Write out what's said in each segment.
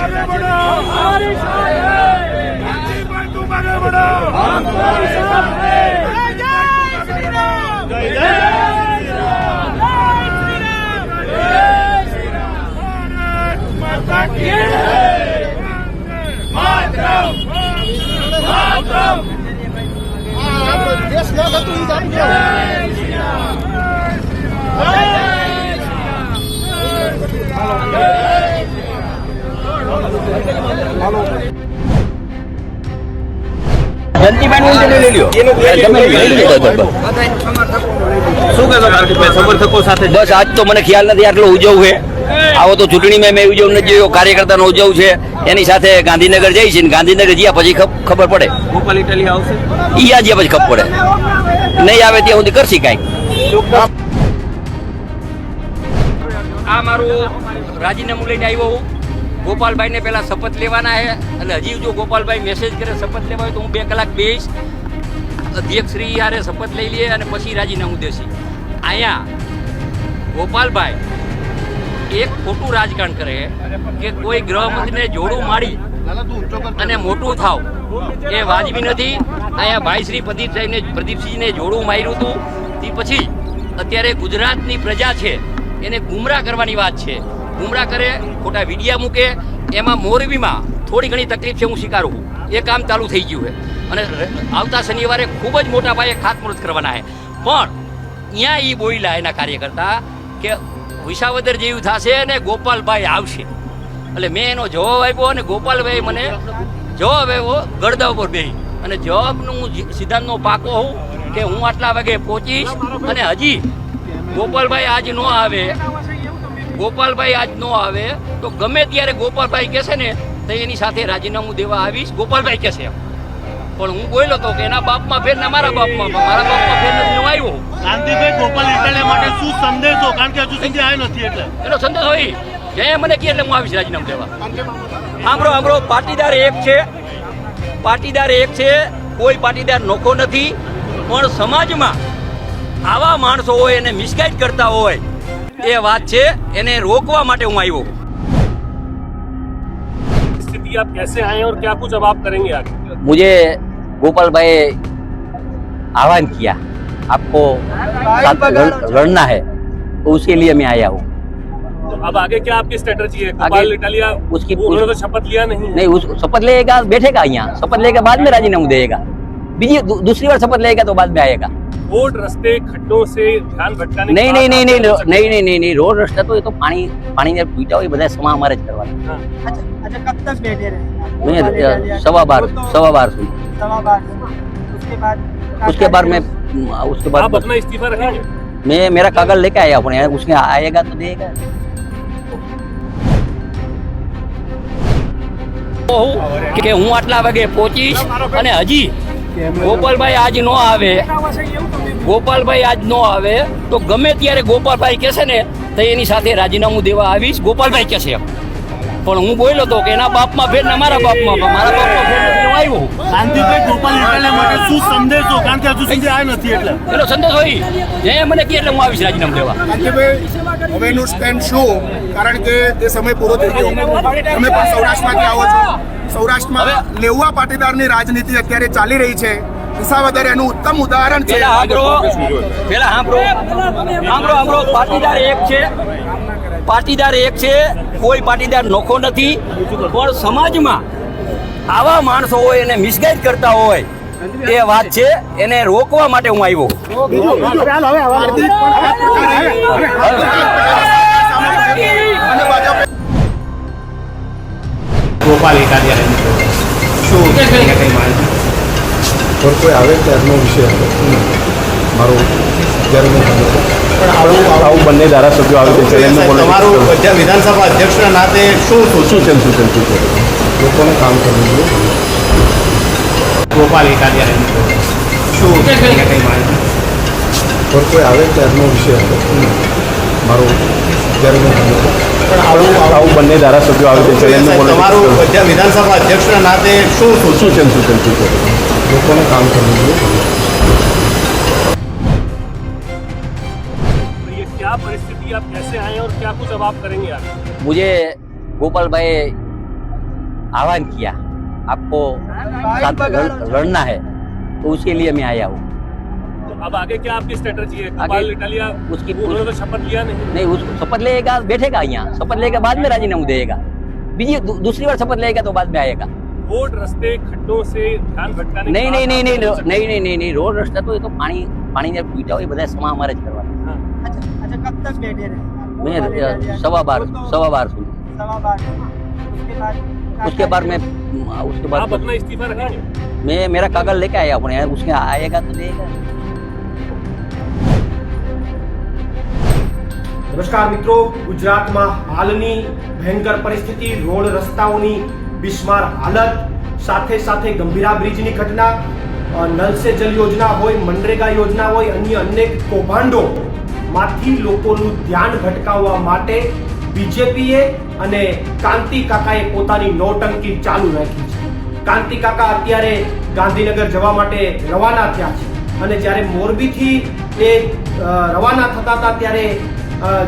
आगे बढ़ो, हमारी शान है। तुम आगे बढ़ो, हम तुम्हारे साथ हैं। जय श्री राम, जय श्री राम, जय श्री राम, जय श्री राम। भारत माता की जय, मातरम, मातरम। देश क्या था तुम जान गए। जय श्री राम, जय श्री राम, जय જયંતિભાઈ લઈ લ્યો તમે લઈ લીધો હતો શું કહેશો સમર્થકો સાથે? બસ આજ તો મને ખ્યાલ નથી આટલો ઉજવ છે. આવો તો ચૂંટણીમાં મેં ઉજવ નથી જોયો. કાર્યકર્તાનો ઉજવ છે. એની સાથે ગાંધીનગર જઈ છે ને ગાંધીનગર જ્યાં પછી ખબર પડે. ગોપાલ ઇટાલી આવશે ઈ આ જ્યાં પછી ખબર પડે. નહીં આવે ત્યાં સુધી કરશી કાંઈક. આ મારું રાજીનામું લઈને આવ્યો હું. ગોપાલભાઈને પહેલા શપથ લેવાના છે અને હજી જો ગોપાલભાઈ મેસેજ કરે શપથ લેવા હોય તો હું 2 કલાક બેસીશ. અધ્યક્ષશ્રી યારે શપથ લઈ લઈએ અને પછી રાજીનામું દેશી. અહીંયા ગોપાલભાઈ એક ખોટું રાજકારણ કરે કે કોઈ ગૃહમંત્રીને જોડું મારી અને મોટું થાવ એ વાજબી નથી. અહીંયા ભાઈ શ્રી પ્રદીપસિંહને જોડું માર્યું હતું તે પછી અત્યારે ગુજરાતની પ્રજા છે એને ગુમરાહ કરવાની વાત છે. ગુમરાહ કરે, ખોટા વિડિયા મૂકે. એમાં મોરબીમાં થોડી ઘણી તકલીફ છે, હું સ્વીકારું છું. એ કામ ચાલુ થઈ ગયું છે અને આવતા શનિવારે ખૂબ જ મોટા પાયે ખાતમુહૂર્ત કરવાના છે. પણ અહીંયા એ બોલ્યા એના કાર્યકર્તા કે વિસાવદર જેવું થશે અને ગોપાલભાઈ આવશે. એટલે મેં એનો જવાબ આપ્યો અને ગોપાલભાઈ મને જવાબ આવ્યો ગળદા ઉપર બેસી. અને જવાબનું હું સિદ્ધાંતનો પાકો હોઉં કે હું આટલા વાગે પહોંચીશ. અને હજી ગોપાલભાઈ આજ ન આવે, ગોપાલભાઈ આજ ન આવે તો ગમે ત્યારે ગોપાલભાઈ કહેશે ને તો એની સાથે રાજીનામું દેવા આવીશ. ગોપાલભાઈ કહેશે પણ હું બોલ્યો તો કે એના બાપમાં ફેર ને મારા બાપમાં ફેર નથી. હું આવ્યો શાંતિભાઈ ગોપાલ ઇટાલિયા માટે શું સંદેશો? કારણ કે હજુ સુધી આવ્યો નથી એટલે એનો સંદેશ હોય જે મને કહે એટલે હું આવીશ રાજીનામું દેવા. સાંભળો, પાટીદાર એક છે, પાટીદાર એક છે. કોઈ પાટીદાર નોખો નથી. પણ સમાજમાં આવા માણસો હોય એને મિસગાઈડ કરતા હોય એ વાત છે, એને રોકવા માટે હું આવ્યો. स्थिति आप कैसे आए और क्या कुछ अब आप करेंगे आगे? मुझे गोपाल भाई आह्वान किया, आपको साथ लड़ना है तो उसके लिए मैं आया हूँ. तो अब आगे क्या आपकी स्ट्रेटजी है? गोपाल इटालिया उन्होंने तो शपथ लिया नहीं उस शपथ लेगा, बैठेगा यहाँ, शपथ लेके बाद में राजीनामું देगा. બીજી दूसरी बार शपथ लेगा तो बाद में आएगा. रोड रस्ते खड्डों से ध्यान भटकाने नहीं रोड रस्ता तो ये तो पानी ने पीटा हुआ બધા સમા અમારે જ કરવાના. अच्छा कब तक बैठे रहे? मैं 12:15 उसके बाद आप अपना इस्तीफा रखेंगे? मैं मेरा कागज लेके आया हूँ. उसने आएगा तो देगा. કે હું આટલા વાગે પહોંચીશ અને હજી ગોપાલભાઈ આજ ન આવે, ગોપાલભાઈ આજ ન આવે તો ગમે ત્યારે ગોપાલભાઈ કહેશે ને તો એની સાથે રાજીનામું દેવા આવીશ. ગોપાલભાઈ કહેશે પણ હું બોલ્યો તો કે એના બાપમાં ફેર ને મારા બાપમાં ફેર નથી. હું આવ્યો શાંતિભાઈ ગોપાલ ઇટાલિયા માટે શું સંદેશો? કારણ કે હજુ સુધી આવ્યો નથી એટલે એનો સંદેશ હોય જે મને કહે એટલે હું આવીશ રાજીનામું દેવા. શાંતિભાઈ હવેનું સ્ટેન્ડ શું? કારણ કે તે સમય પૂરો થઈ ગયો. તમે પણ સૌરાષ્ટ્રમાંથી આવો છો. સૌરાષ્ટ્રમાં લેઉવા પાટીદારની રાજનીતિ અત્યારે ચાલી રહી છે. વિસાવદર એનું ઉત્તમ ઉદાહરણ છે. પેલા સાંભળો, પાટીદાર એક છે. કોઈ પાટીદાર નોખો નથી. પણ સમાજમાં આવા માણસો હોય એને મિસગાઈડ કરતા હોય એ વાત છે, એને રોકવા માટે હું આવ્યો. ગોપાલ ઇટાલિયા શું કોઈ આવે ત્યારનો વિષય હતો મારો. જ્યારે પણ આવું બંને ધારાસભ્યો આવે છે તમારું વિધાનસભા અધ્યક્ષના નાતે શું લોકોને કામ કરવું જોઈએ. ગોપાલ ઇટાલિયા શું કોઈ આવે ત્યારનો વિષય હતો મારો. જ્યારે પણ આવું બંને ધારાસભ્યો આવે છે તમારું વિધાનસભા અધ્યક્ષના નાતે શું લોકોને કામ કરવું જોઈએ. ये क्या परिस्थिति, आप कैसे आए और क्या कुछ अब आप करेंगे आगे? मुझे गोपाल भाई आह्वान किया, आपको साथ लड़ना है, तो उसके लिए मैं आया हूँ। तो अब आगे क्या आपकी स्ट्रेटजी है? गोपाल इटालिया उन्होंने तो शपथ लिया नहीं। उसको शपथ लेगा, बैठेगा यहाँ, शपथ लेगा बाद में राजीनामा देगा, बीजी दूसरी बार शपथ लेगा तो बाद में आएगा। रोड रस्ते खड्डों से ध्यान भटकाने नहीं, रोड रस्ता तो ये तो पानी ने पीटा हुआ, ये બધા સમા અમારે જ કરવાના। अच्छा कब तक बैठे रहे? मैं सवा बार सुन। सवा बार। उसके बाद आप अपना इस्तीफा रखेंगे? मैं मेरा कागज लेके आया हूँ, उसके आएगा तो देगा। નમસ્કાર મિત્રો, ગુજરાતમાં હાલની ભયંકર પરિસ્થિતિ, રોડ રસ્તાઓની બિસ્માર હાલત, સાથે સાથે ગંભીરા બ્રિજની ઘટના, નલ સે જલ યોજના હોય, મનરેગા યોજના હોય, અન્ય અનેક કૌભાંડો માંથી લોકોનું ધ્યાન ભટકાવવા માટે બીજેપીએ અને કાંતિ કાકાએ પોતાની નોટંકી ચાલુ રાખી છે। કાંતિ કાકા અત્યારે ગાંધીનગર જવા માટે રવાના થયા છે અને જ્યારે મોરબીથી એ રવાના થતા હતા ત્યારે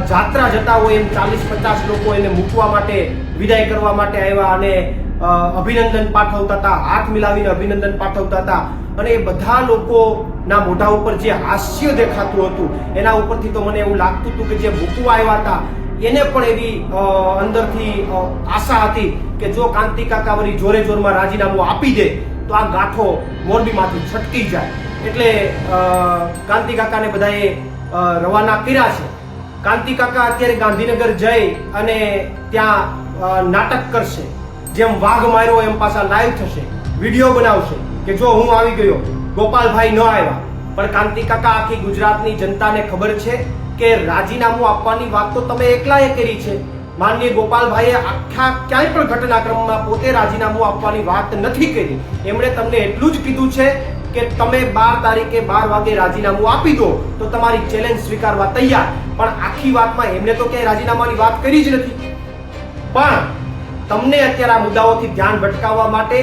જાત્રા જતા હોય એમ 40-50 લોકો એને મૂકવા માટે, વિદાય કરવા માટે આવ્યા અને અભિનંદન પાઠવતા હતા, હાથ મિલાવીને અભિનંદન પાઠવતા હતા અને એ બધા લોકોના મોઢા ઉપર જે હાસ્ય દેખાતું હતું એના ઉપરથી તો મને એવું લાગતું હતું કે જે મૂકવા આવ્યા હતા એને પણ એવી અંદરથી આશા હતી કે જો કાંતિ કાકા વળી જોરે જોરમાં રાજીનામું આપી દે તો આ ગાંઠો મોરબીમાંથી છટકી જાય, એટલે કાંતિ કાકાને બધાએ રવાના કર્યા છે। કાંતિ કાકા અત્યારે ગાંધીનગર જઈ અને ત્યાં નાટક કરશે, જેમ વાઘ માર્યો એમ પાછા લાઈવ થશે, વિડીયો બનાવશે કે જો હું આવી ગયો, ગોપાલભાઈ ન આવ્યા। પણ કાંતિ કાકા આખી ગુજરાતની જનતાને ખબર છે કે રાજીનામું આપવાની વાત તો તમે એકલાએ કરી છે। માનનીય ગોપાલભાઈએ આખા ક્યાંય પણ ઘટનાક્રમમાં પોતે રાજીનામું આપવાની વાત નથી કરી। એમણે તમને એટલું જ કીધું છે કે તમે 12 તારીખે 12 વાગે રાજીનામું આપી દો તો તમારી ચેલેન્જ સ્વીકારવા તૈયાર। પણ આખી વાતમાં એમને તો ક્યાંય રાજીનામાની વાત કરી જ નથી। પણ તમને અત્યારે આ મુદ્દાઓથી ધ્યાન ભટકાવવા માટે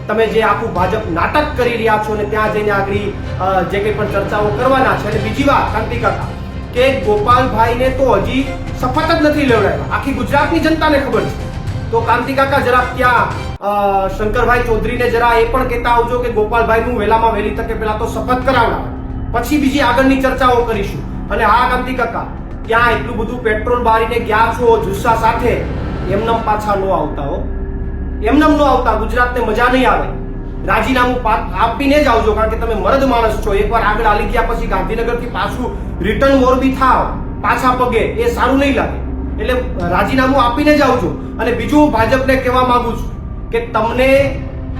તમે જે આખું ભાજપ નાટક કરી રહ્યા છો ને ત્યાં જઈને આગળ જે કંઈ પણ ચર્ચાઓ કરવાના છે। અને બીજી વાત કાંતિ કાકા કે ગોપાલભાઈને તો હજી શપથ જ નથી લેવડાવ્યા, આખી ગુજરાતની જનતાને ખબર છે। તો કાંતિ કાકા જરા ત્યાં શંકરભાઈ ચૌધરીને જરા એ પણ કહેતા આવજો કે ગોપાલભાઈનું વહેલામાં વહેલી તકે પહેલા તો શપથ કરાવડાવે, પછી બીજી આગળની ચર્ચાઓ કરીશું। અને હા કાંતિ કાકા, ત્યાં એટલું બધું પેટ્રોલ બારીને ગયા છો જુસ્સા સાથે, એમનેમ પાછા ન આવતા હો, એમનેમ ન આવતા, ગુજરાતને મજા નહીં આવે। રાજીનામું આપીને જ આવજો, કારણ કે તમે મરદ માણસ છો। એકવાર આગળ હાલી ગયા પછી ગાંધીનગરથી પાછું રિટર્ન મોરબી થાવ પાછા પગે, એ સારું નહીં લાગે। એટલે રાજીનામું આપીને જ આવજો। અને બીજું ભાજપને કહેવા માંગુ છું કે તમને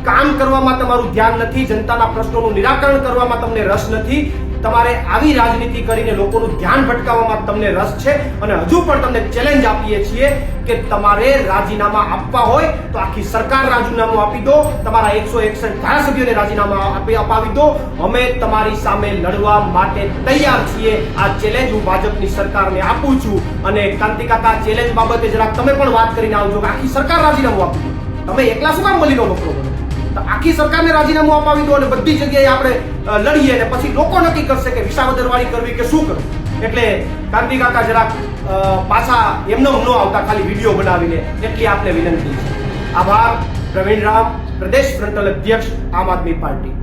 કામ કરવામાં તમારું ધ્યાન નથી, જનતાના પ્રશ્નોનું નિરાકરણ કરવામાં તમને રસ નથી, તમારે આવી રાજનીતિ કરીને લોકોનું ધ્યાન ભટકાવવામાં તમને રસ છે। અને હજુ પણ તમને ચેલેન્જ આપીએ છીએ કે તમારે રાજીનામા આપવા હોય તો આખી સરકાર રાજીનામું આપી દો, તમારા 161 ધારાસભ્યોને રાજીનામા અપાવી દો, અમે તમારી સામે લડવા માટે તૈયાર છીએ। આ ચેલેન્જ હું ભાજપની સરકારને આપું છું। અને કાંતિ કાકા, ચેલેન્જ બાબતે જરાક તમે પણ વાત કરીને આવજો કે આખી સરકાર રાજીનામું આપી દો, તમે એકલા શું કામ મલીનો વકરો બનો? તો આખી સરકારને રાજીનામું અપાવી દો અને બધી જગ્યાએ આપણે લડીએ અને પછી લોકો નક્કી કરશે કે વિસાવદરવાળી કરવી કે શું કરવું। એટલે કાંતિ કાકા જરાક પાછા એમને ન આવતા, ખાલી વિડીયો બનાવીને, એટલી આપને વિનંતી છે। આભાર। પ્રવીણ રામ, પ્રદેશ ફ્રન્ટલ અધ્યક્ષ, આમ આદમી પાર્ટી।